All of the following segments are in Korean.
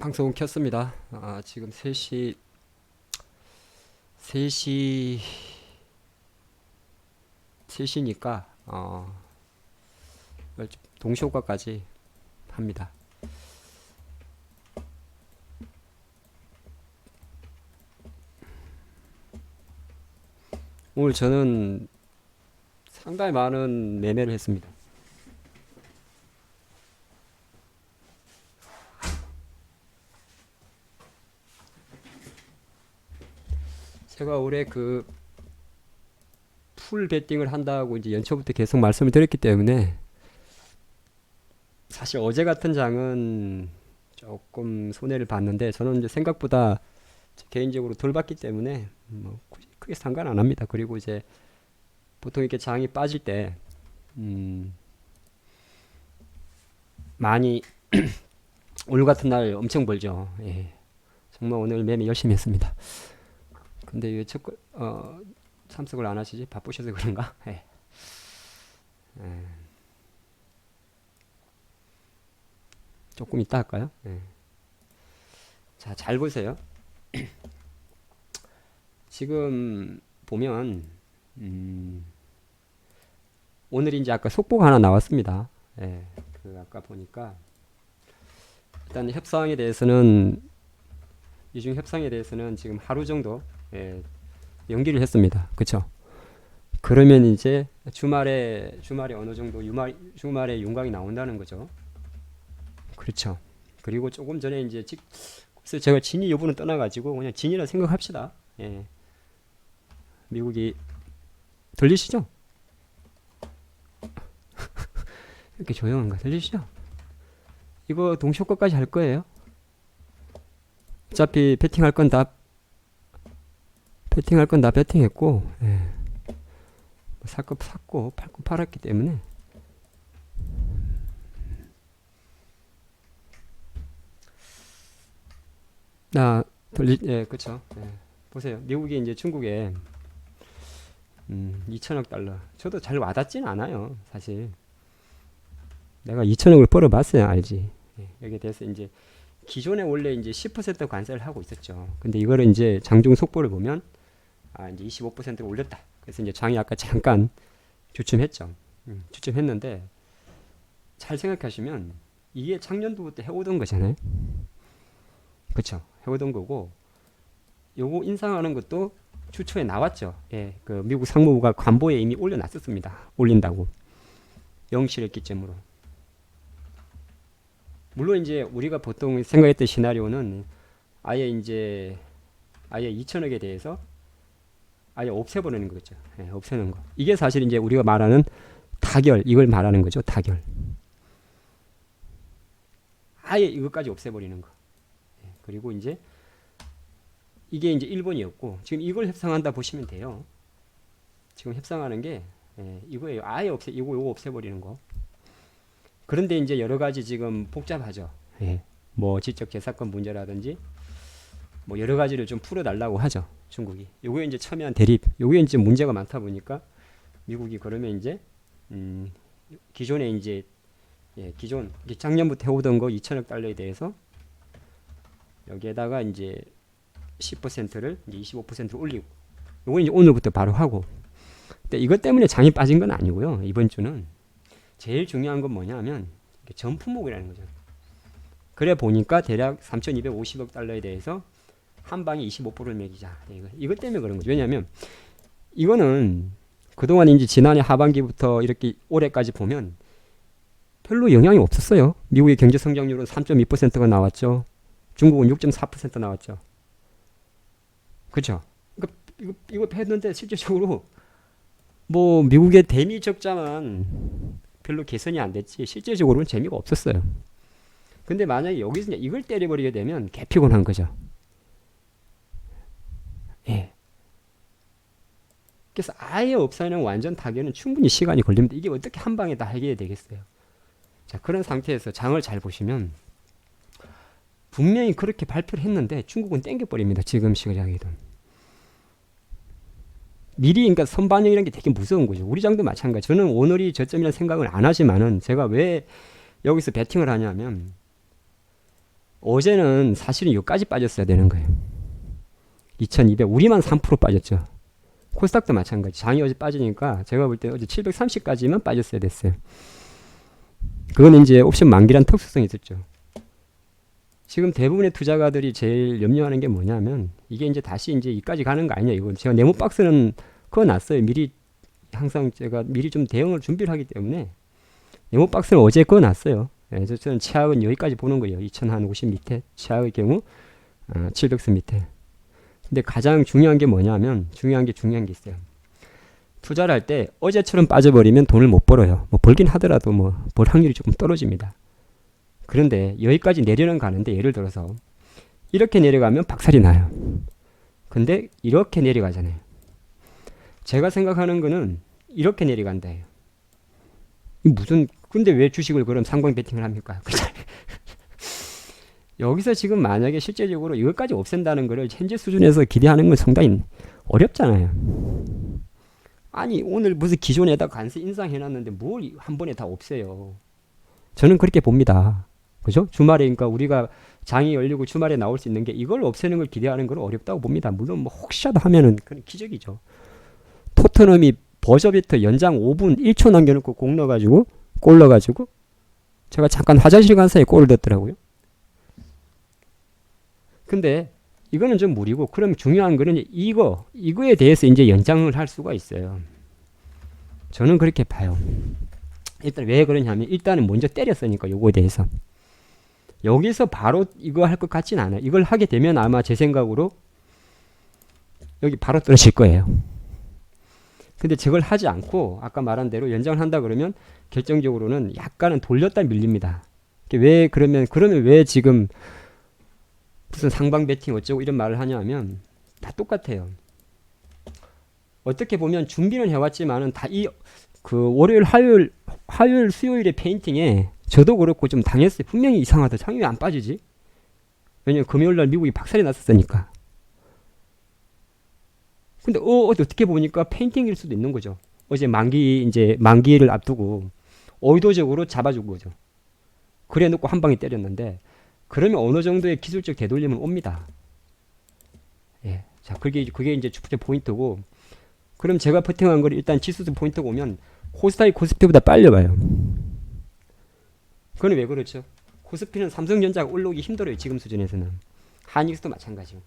방송 켰습니다. 지금 3시 3시니까 동시효과까지 합니다. 오늘 저는 상당히 많은 매매를 했습니다. 제가 올해 풀 베팅을 한다고 이제 연초부터 계속 말씀을 드렸기 때문에 사실 어제 같은 장은 조금 손해를 봤는데 저는 이제 생각보다 개인적으로 덜 봤기 때문에 뭐 크게 상관 안 합니다. 그리고 이제 보통 이렇게 장이 빠질 때 많이 오늘 같은 날 엄청 벌죠. 예. 정말 오늘 매매 열심히 했습니다. 근데 왜 참석을 안 하시지? 바쁘셔서 그런가? 예. 조금 이따 할까요? 예. 자, 잘 보세요. 지금 보면 오늘 이제 아까 속보가 하나 나왔습니다. 예. 아까 보니까 일단 이중 협상에 대해서는 지금 하루 정도 연기를 했습니다. 그쵸? 그러면 이제 주말에 어느 정도 주말에 윤곽이 나온다는 거죠. 그렇죠. 그리고 조금 전에 이제 그래서 제가 진위 여부는 떠나가지고 그냥 진이라 생각합시다. 예. 미국이 들리시죠? 이렇게 조용한가? 들리시죠? 이거 동시효과까지 할 거예요. 어차피 베팅할 건 다 베팅했고, 예. 살 거 샀고 팔 거 팔았기 때문에 그쵸. 예. 보세요. 미국이 이제 중국에 2천억 달러. 저도 잘 와닿지는 않아요, 사실. 내가 2천억을 벌어봤어야 알지. 예. 여기에 대해서 이제 기존에 원래 이제 10% 관세를 하고 있었죠. 근데 이거를 이제 장중 속보를 보면 이제 25%를 올렸다. 그래서 이제 장이 아까 잠깐 주춤했죠. 주춤했는데 잘 생각하시면 이게 작년도부터 해오던 거잖아요. 그쵸? 해오던 거고 요거 인상하는 것도 주초에 나왔죠. 예, 미국 상무부가 관보에 이미 올려놨었습니다. 올린다고. 영실의 기점으로. 물론 이제 우리가 보통 생각했던 시나리오는 아예 2천억에 대해서 아예 없애버리는 거죠. 예, 없애는 거. 이게 사실 이제 우리가 말하는 타결, 이걸 말하는 거죠. 타결. 아예 이것까지 없애버리는 거. 예, 그리고 이제 이게 이제 1번이었고 지금 이걸 협상한다 보시면 돼요. 지금 협상하는 게 이거예요. 아예 이거 없애버리는 거. 그런데 이제 여러 가지 지금 복잡하죠. 예. 뭐 지적재산권 문제라든지 뭐 여러 가지를 좀 풀어달라고 하죠. 중국이. 요거에 이제 첨예한 대립. 요게 이제 문제가 많다 보니까 미국이 그러면 이제 기존에 이제 기존 작년부터 해오던 거 2천억 달러에 대해서 여기에다가 이제 10%를 이제 25%를 올리고 요거 이제 오늘부터 바로 하고. 근데 이것 때문에 장이 빠진 건 아니고요. 이번 주는 제일 중요한 건 뭐냐면 전품목이라는 거죠. 그래 보니까 대략 3,250억 달러에 대해서 한 방에 25%를 매기자. 이것 때문에 그런 거죠. 왜냐하면 이거는 그동안 이제 지난해 하반기부터 이렇게 올해까지 보면 별로 영향이 없었어요. 미국의 경제 성장률은 3.2%가 나왔죠. 중국은 6.4% 나왔죠. 그렇죠? 이거 했는데 실질적으로 뭐 미국의 대미 적자만 별로 개선이 안 됐지 실질적으로는 재미가 없었어요. 근데 만약에 여기서 이걸 때려버리게 되면 개피곤한 거죠. 예. 그래서 아예 없애는 완전 타결은 충분히 시간이 걸립니다. 이게 어떻게 한 방에 다 해결이 되겠어요. 자, 그런 상태에서 장을 잘 보시면 분명히 그렇게 발표를 했는데 중국은 땡겨버립니다. 지금 시장에도. 미리 그러니까 선반영이라는 게 되게 무서운 거죠. 우리 장도 마찬가지. 저는 오늘이 저점이라는 생각을 안 하지만은 제가 왜 여기서 베팅을 하냐면 어제는 사실은 여기까지 빠졌어야 되는 거예요. 2200 우리만 3% 빠졌죠. 코스닥도 마찬가지. 장이 어제 빠지니까 제가 볼 때 어제 730까지만 빠졌어야 됐어요. 그건 이제 옵션 만기란 특수성이 있었죠. 지금 대부분의 투자가들이 제일 염려하는 게 뭐냐면 이게 이제 다시 이제 이까지 가는 거 아니냐 이건. 제가 네모 박스는 그거 놨어요. 미리 항상 제가 미리 좀 대응을 준비를 하기 때문에 네모 박스는 어제 그거 놨어요. 그래서 저는 최악은 여기까지 보는 거예요. 2050 밑에 최악의 경우 700선 밑에. 근데 가장 중요한 게 뭐냐면 중요한 게 있어요. 투자를 할 때 어제처럼 빠져버리면 돈을 못 벌어요. 뭐 벌긴 하더라도 뭐 벌 확률이 조금 떨어집니다. 그런데 여기까지 내려는 가는데 예를 들어서 이렇게 내려가면 박살이 나요. 근데 이렇게 내려가잖아요. 제가 생각하는 거는 이렇게 내려간다예요. 무슨 근데 왜 주식을 그럼 상방 베팅을 합니까? 여기서 지금 만약에 실제적으로 이것까지 없앤다는 것을 현재 수준에서 기대하는 건 상당히 어렵잖아요. 아니 오늘 무슨 기존에다 관세 인상해놨는데 뭘 한 번에 다 없애요. 저는 그렇게 봅니다. 그죠? 주말에 그러니까 우리가 장이 열리고 주말에 나올 수 있는 게 이걸 없애는 걸 기대하는 건 어렵다고 봅니다. 물론 뭐 혹시라도 하면은 그건 기적이죠. 토트넘이 버저비터 연장 5분 1초 남겨놓고 골 넣어가지고 제가 잠깐 화장실 간 사이에 골을 넣었더라고요. 근데 이거는 좀 무리고 그럼 중요한 거는 이거에 대해서 이제 연장을 할 수가 있어요. 저는 그렇게 봐요. 일단 왜 그러냐면 일단은 먼저 때렸으니까 요거에 대해서 여기서 바로 이거 할 것 같진 않아요. 이걸 하게 되면 아마 제 생각으로 여기 바로 떨어질 거예요. 근데 저걸 하지 않고 아까 말한 대로 연장을 한다 그러면 결정적으로는 약간은 돌렸다 밀립니다. 그러면 왜 지금 무슨 상방 베팅 어쩌고 이런 말을 하냐면 다 똑같아요. 어떻게 보면 준비는 해왔지만은 다 월요일, 화요일, 수요일의 페인팅에 저도 그렇고 좀 당했어요. 분명히 이상하다. 장이 왜 안 빠지지? 왜냐면 금요일날 미국이 박살이 났었으니까. 근데 어떻게 보니까 페인팅일 수도 있는 거죠. 어제 만기를 앞두고 의도적으로 잡아준 거죠. 그래 놓고 한 방에 때렸는데 그러면 어느 정도의 기술적 되돌림은 옵니다. 예. 자, 그게 이제 첫 번째 포인트고, 그럼 제가 버팅한 걸 일단 지수도 포인트가 오면 코스닥이 코스피보다 빨리 와요. 그건 왜 그렇죠? 코스피는 삼성전자가 올라오기 힘들어요. 지금 수준에서는. 한익스도 마찬가지고.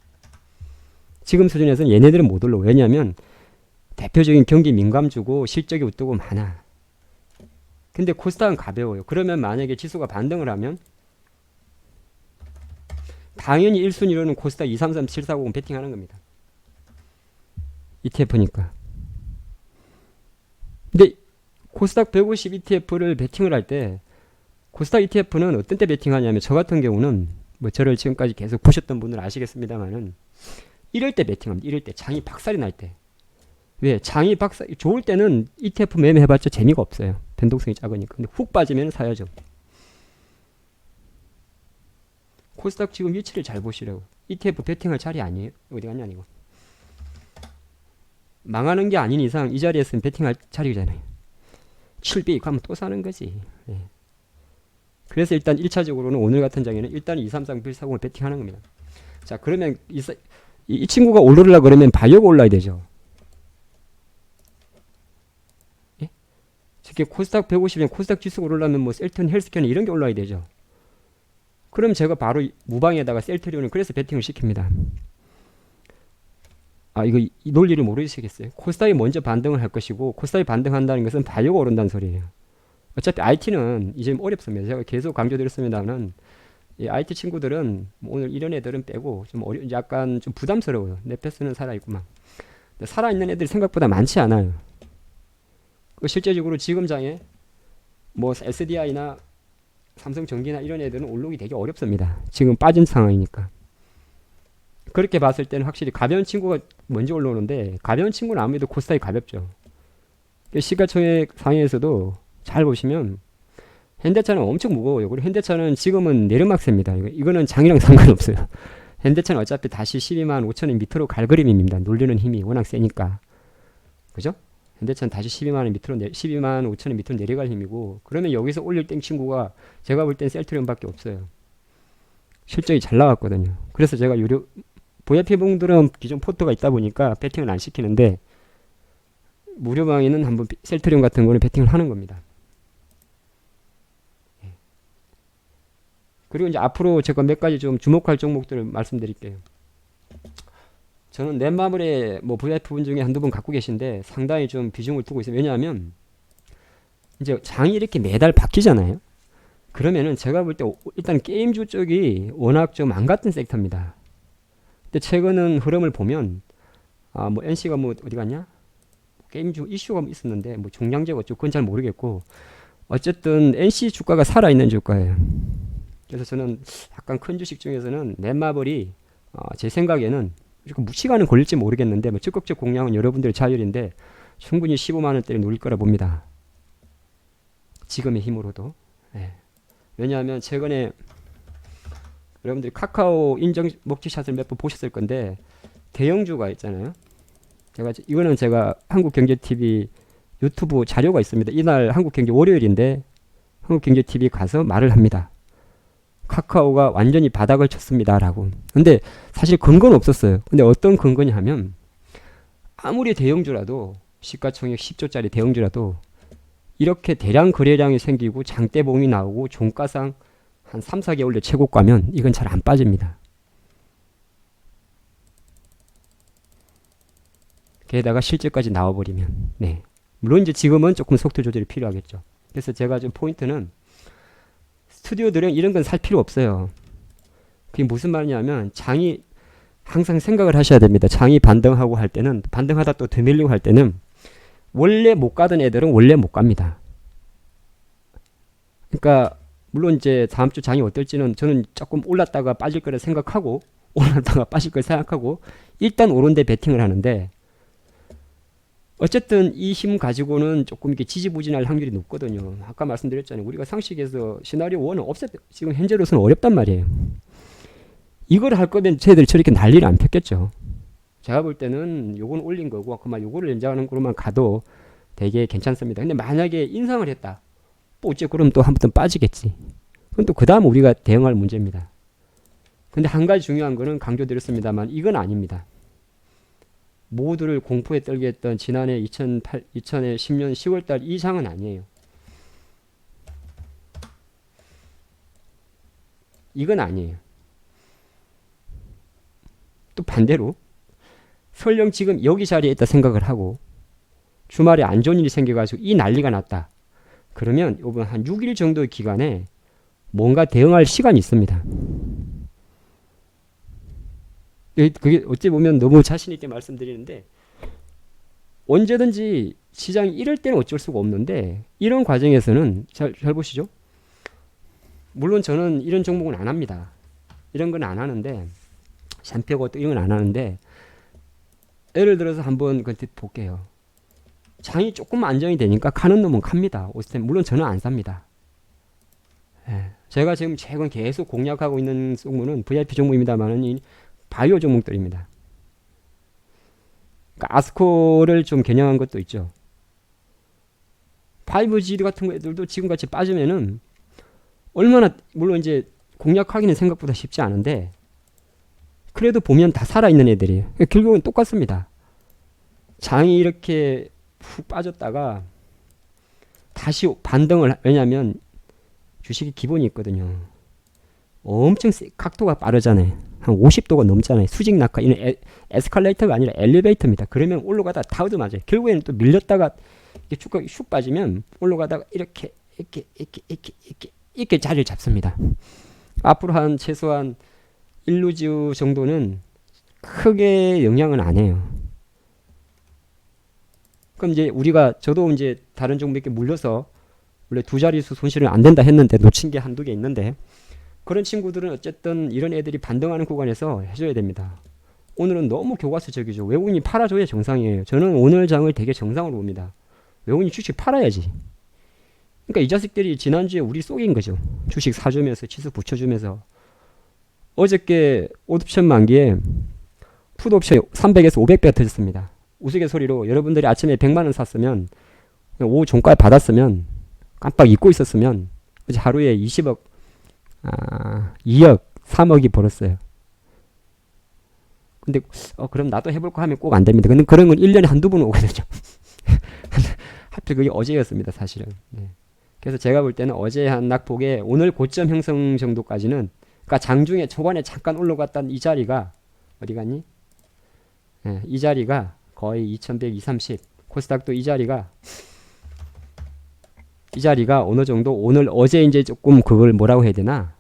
지금 수준에서는 얘네들은 못 올라오고. 왜냐하면 대표적인 경기 민감주고 실적이 우뜨고 많아. 근데 코스닥은 가벼워요. 그러면 만약에 지수가 반등을 하면 당연히 1순위로는 코스닥 233, 7450 베팅하는 겁니다. ETF니까. 근데 코스닥 150 ETF를 베팅을 할 때 코스닥 ETF는 어떤 때 베팅하냐면 저 같은 경우는 뭐 저를 지금까지 계속 보셨던 분들은 아시겠습니다만은 이럴 때 베팅합니다. 이럴 때 장이 박살이 날 때. 왜? 장이 좋을 때는 ETF 매매해봤자 재미가 없어요. 변동성이 작으니까. 근데 훅 빠지면 사야죠. 코스닥 지금 위치를 잘 보시라고. ETF 베팅할 자리 아니에요. 어디 갔냐 이거. 망하는 게 아닌 이상 이 자리에서는 베팅할 자리잖아요. 7비 가면 또 사는 거지. 네. 그래서 일단 1차적으로는 오늘 같은 장에는 일단 233, 140을 베팅하는 겁니다. 자, 그러면 이 친구가 오르려고 그러면 바이오가 올라야 되죠. 예? 특히 코스닥 150이면 코스닥 지수가 오르려면 뭐 셀트리온, 헬스케어는 이런 게 올라야 되죠. 그럼 제가 바로 무방에다가 셀트리온을 그래서 베팅을 시킵니다. 이 논리를 모르시겠어요? 코스닥이 먼저 반등을 할 것이고 코스닥이 반등한다는 것은 바이오가 오른다는 소리예요. 어차피 IT는 이제 어렵습니다. 제가 계속 강조드렸습니다만 이 IT 친구들은 오늘 이런 애들은 빼고 좀 약간 좀 부담스러워요. 내 패스는 살아있구만. 살아있는 애들이 생각보다 많지 않아요. 실제적으로 지금 장에 뭐 SDI나 삼성전기나 이런 애들은 올라오기 되게 어렵습니다. 지금 빠진 상황이니까. 그렇게 봤을 때는 확실히 가벼운 친구가 먼저 올라오는데 가벼운 친구는 아무래도 코스닥이 가볍죠. 시가총액 상위에서도 잘 보시면 현대차는 엄청 무거워요. 그리고 현대차는 지금은 내리막세입니다. 이거는 장이랑 상관없어요. 현대차는 어차피 다시 12만 5천원 밑으로 갈 그림입니다. 놀리는 힘이 워낙 세니까. 그죠? 현대차는 다시 12만 5천원 밑으로 내려갈 힘이고 그러면 여기서 올릴 땡 친구가 제가 볼 땐 셀트리온밖에 없어요. 실적이 잘 나왔거든요. 그래서 제가 유료 VIP분들은 기존 포트가 있다 보니까 베팅을 안 시키는데 무료방에는 한번 셀트리온 같은 거는 베팅을 하는 겁니다. 그리고 이제 앞으로 제가 몇 가지 좀 주목할 종목들을 말씀드릴게요. 저는 넷마블에 뭐 VIP분 중에 한두 분 갖고 계신데 상당히 좀 비중을 두고 있어요. 왜냐하면 이제 장이 이렇게 매달 바뀌잖아요. 그러면은 제가 볼 때 일단 게임주 쪽이 워낙 좀 안 같은 섹터입니다. 근데 최근은 흐름을 보면 뭐 NC가 뭐 어디 갔냐? 게임주 이슈가 있었는데 뭐 종량제가 어쩌고 그건 잘 모르겠고 어쨌든 NC 주가가 살아있는 주가예요. 그래서 저는 약간 큰 주식 중에서는 넷마블이 제 생각에는 무시간은 걸릴지 모르겠는데 뭐 적극적 공략은 여러분들의 자율인데 충분히 15만원대를 누릴 거라 봅니다. 지금의 힘으로도. 네. 왜냐하면 최근에 여러분들이 카카오 인정 먹튀샷을 몇 번 보셨을 건데 대형주가 있잖아요. 이거는 제가 한국경제TV 유튜브 자료가 있습니다. 이날 한국경제 월요일인데 한국경제TV 가서 말을 합니다. 카카오가 완전히 바닥을 쳤습니다 라고. 근데 사실 근거는 없었어요. 근데 어떤 근거냐 하면 아무리 대형주라도 시가총액 10조짜리 대형주라도 이렇게 대량 거래량이 생기고 장대봉이 나오고 종가상 한 3, 4개월 최고가면 이건 잘 안 빠집니다. 게다가 실제까지 나와버리면 네. 물론 이제 지금은 조금 속도 조절이 필요하겠죠. 그래서 제가 좀 포인트는 스튜디오들은 이런 건 살 필요 없어요. 그게 무슨 말이냐면 장이 항상 생각을 하셔야 됩니다. 장이 반등하고 할 때는 반등하다 또 되밀리고 할 때는 원래 못 가던 애들은 원래 못 갑니다. 그러니까 물론 이제 다음 주 장이 어떨지는 저는 조금 올랐다가 빠질 거라 생각하고 올랐다가 빠질 걸 생각하고 일단 오른데 베팅을 하는데 어쨌든 이 힘 가지고는 조금 이렇게 지지부진할 확률이 높거든요. 아까 말씀드렸잖아요. 우리가 상식에서 시나리오 1은 지금 현재로서는 어렵단 말이에요. 이걸 할 거면 쟤들이 저렇게 난리를 안 폈겠죠. 제가 볼 때는 요건 올린 거고 그만 요거를 연장하는 거로만 가도 되게 괜찮습니다. 근데 만약에 인상을 했다. 뭐 어째 그럼 또 한 번 빠지겠지. 그럼 또 그 다음 우리가 대응할 문제입니다. 근데 한 가지 중요한 거는 강조드렸습니다만 이건 아닙니다. 모두를 공포에 떨게 했던 지난해 2010년 10월달 이상은 아니에요. 이건 아니에요. 또 반대로 설령 지금 여기 자리에 있다 생각을 하고 주말에 안 좋은 일이 생겨가지고 이 난리가 났다. 그러면 이번 한 6일 정도의 기간에 뭔가 대응할 시간이 있습니다. 그게 어찌 보면 너무 자신 있게 말씀드리는데 언제든지 시장이 이럴 때는 어쩔 수가 없는데 이런 과정에서는 잘 보시죠. 물론 저는 이런 종목은 안 합니다. 이런 건 안 하는데 샴페고 또 이런 건 안 하는데 예를 들어서 한번 볼게요. 장이 조금 안정이 되니까 가는 놈은 갑니다. 오스템 물론 저는 안 삽니다. 예. 제가 지금 최근 계속 공략하고 있는 종목은 VIP 종목입니다만은 이 바이오 종목들입니다. 그러니까 아스코를 좀 겨냥한 것도 있죠. 5G 같은 애들도 지금같이 빠지면은 얼마나 물론 이제 공략하기는 생각보다 쉽지 않은데 그래도 보면 다 살아있는 애들이에요. 그러니까 결국은 똑같습니다. 장이 이렇게 푹 빠졌다가 다시 반등을 왜냐하면 주식이 기본이 있거든요. 엄청 각도가 빠르잖아요. 한 50도가 넘잖아요. 수직 낙하 이는 에스컬레이터가 아니라 엘리베이터입니다. 그러면 올라가다 다 얻어맞아요. 결국에는 또 밀렸다가 주가가 슉 빠지면 올라가다가 이렇게 자리를 잡습니다. 앞으로 한 최소한 1, 2주 정도는 크게 영향은 안 해요. 그럼 이제 저도 이제 다른 종목에 물려서 원래 두 자릿수 손실은 안 된다 했는데 놓친 게 한두 개 있는데 그런 친구들은 어쨌든 이런 애들이 반등하는 구간에서 해줘야 됩니다. 오늘은 너무 교과서적이죠. 외국인이 팔아줘야 정상이에요. 저는 오늘 장을 되게 정상으로 봅니다. 외국인이 주식 팔아야지. 그러니까 이 자식들이 지난주에 우리 속인 거죠. 주식 사주면서 지수 붙여주면서 어저께 옵션 만기에 풋옵션 300에서 500배가 터졌습니다. 우스갯소리로 여러분들이 아침에 100만원 샀으면 오후 종가에 받았으면 깜빡 잊고 있었으면 어제 하루에 20억 2억 3억이 벌었어요. 근데 그럼 나도 해볼까 하면 꼭 안 됩니다. 근데 그런 건 1년에 한두 번 오거든요. 하필 그게 어제였습니다, 사실은. 네. 그래서 제가 볼 때는 어제 한 낙폭에 오늘 고점 형성 정도까지는, 그러니까 장중에 초반에 잠깐 올라갔던 이 자리가 어디 갔니? 네, 이 자리가 거의 2130, 코스닥도 이 자리가 어느 정도 어제 이제 조금 그걸 뭐라고 해야 되나?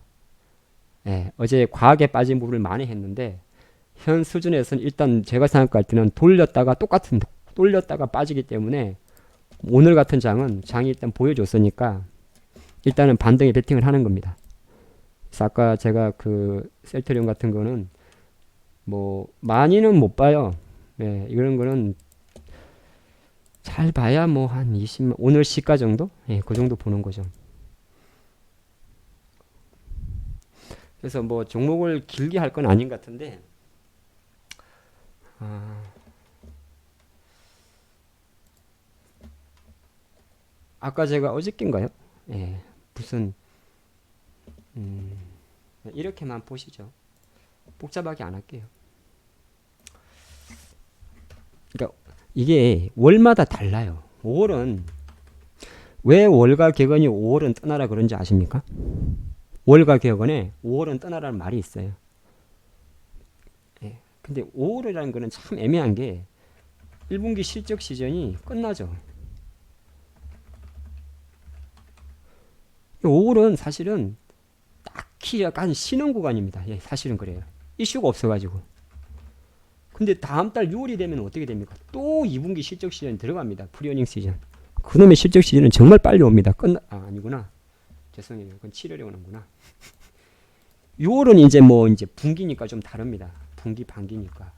네, 어제 과하게 빠진 부분을 많이 했는데 현 수준에서는 일단 제가 생각할 때는 돌렸다가 빠지기 때문에 오늘 같은 장이 일단 보여줬으니까 일단은 반등에 베팅을 하는 겁니다. 그래서 아까 제가 그 셀트리온 같은 거는 뭐 많이는 못 봐요. 네, 이런 거는 잘 봐야 뭐 한 20만, 오늘 시가 정도? 예, 그 정도 보는 거죠. 그래서 뭐 종목을 길게 할 건 아닌 것 같은데, 아까 제가 어저께인가요? 예, 무슨 이렇게만 보시죠. 복잡하게 안 할게요. 그러니까 이게 월마다 달라요. 5월은 왜 월가 격언이 5월은 떠나라 그런지 아십니까? 월가 격언에 5월은 떠나라는 말이 있어요. 예, 근데 5월이라는 거는 참 애매한 게 1분기 실적 시즌이 끝나죠. 5월은 사실은 딱히 약간 쉬는 구간입니다. 예, 사실은 그래요. 이슈가 없어가지고. 근데 다음 달 6월이 되면 어떻게 됩니까? 또 2분기 실적 시즌 들어갑니다. 프리어닝 시즌. 그놈의 실적 시즌은 정말 빨리 옵니다. 아니구나. 죄송해요. 그건 7월에 오는구나. 6월은 이제 분기니까 좀 다릅니다. 분기 반기니까.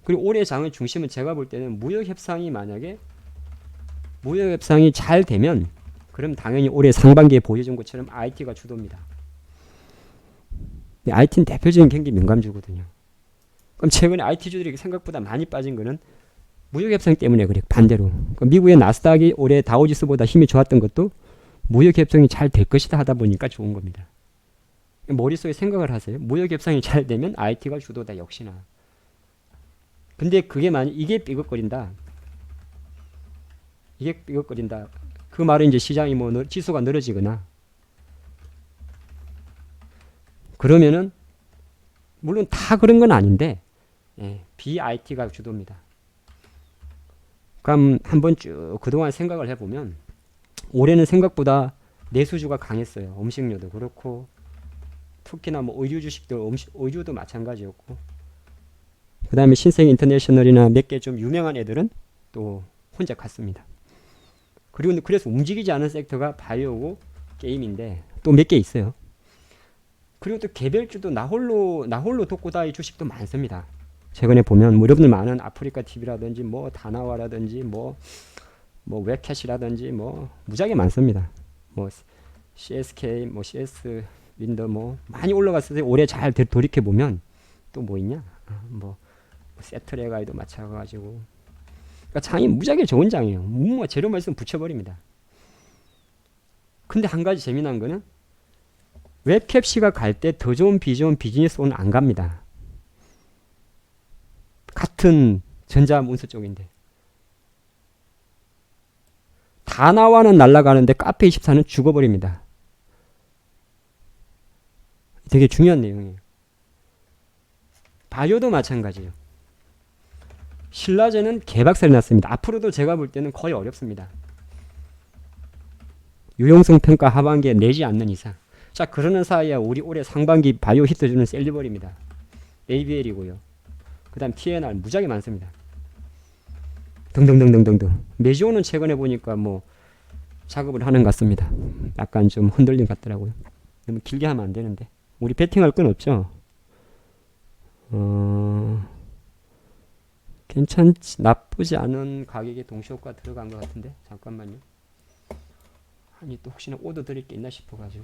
그리고 올해 장의 중심은 제가 볼 때는 만약에 무역 협상이 잘 되면 그럼 당연히 올해 상반기에 보여준 것처럼 IT가 주도입니다. IT는 대표적인 경기 민감주거든요. 그럼 최근에 IT주들이 생각보다 많이 빠진 거는 무역 협상 때문에 그래요. 반대로. 미국의 나스닥이 올해 다우지수보다 힘이 좋았던 것도 무역 협상이 잘 될 것이다 하다 보니까 좋은 겁니다. 머릿속에 생각을 하세요. 무역 협상이 잘 되면 IT가 주도다 역시나. 근데 그게 이게 삐걱거린다. 그 말은 이제 시장이 지수가 늘어지거나 그러면은 물론 다 그런 건 아닌데 BIT가 주도입니다. 그럼 한번 쭉 그동안 생각을 해보면 올해는 생각보다 내수주가 강했어요. 음식료도 그렇고 특히나 뭐 의류 주식도 의류도 마찬가지였고 그 다음에 신생 인터내셔널이나 몇 개 좀 유명한 애들은 또 혼자 갔습니다. 그리고 그래서 움직이지 않은 섹터가 바이오고 게임인데 또 몇 개 있어요. 그리고 또 개별주도 나홀로 독고다이 주식도 많습니다. 최근에 보면 뭐 여러분들 많은 아프리카 TV라든지 뭐 다나와라든지 뭐 웹캣이라든지 뭐 무지하게 많습니다. 뭐 CSK 뭐 CS 윈더 뭐 많이 올라갔을 때 올해 잘 돌이켜 보면 또 뭐 있냐? 뭐 세트레가이도 마찬가지고. 그러니까 장이 무지하게 좋은 장이에요. 뭐 재료만 있으면 붙여버립니다. 근데 한 가지 재미난 거는 웹캡시가 갈 때 더 좋은 비즈니스온은 안 갑니다. 같은 전자문서 쪽인데. 다나와는 날아가는데 카페24는 죽어버립니다. 되게 중요한 내용이에요. 바이오도 마찬가지예요. 신라제는 개박살이 났습니다. 앞으로도 제가 볼 때는 거의 어렵습니다. 유용성 평가 하반기에 내지 않는 이상. 자, 그러는 사이에 우리 올해 상반기 바이오 히트주는 셀리버립니다. ABL이고요. 그 다음 TNR 무지하게 많습니다. 등등등등등등. 메지오는 최근에 보니까 뭐 작업을 하는 것 같습니다. 약간 좀 흔들린 것 같더라고요. 너무 길게 하면 안 되는데. 우리 배팅할 건 없죠? 괜찮지, 나쁘지 않은 가격에 동시효과 들어간 것 같은데 잠깐만요. 아니 또 혹시나 오더 드릴 게 있나 싶어가지고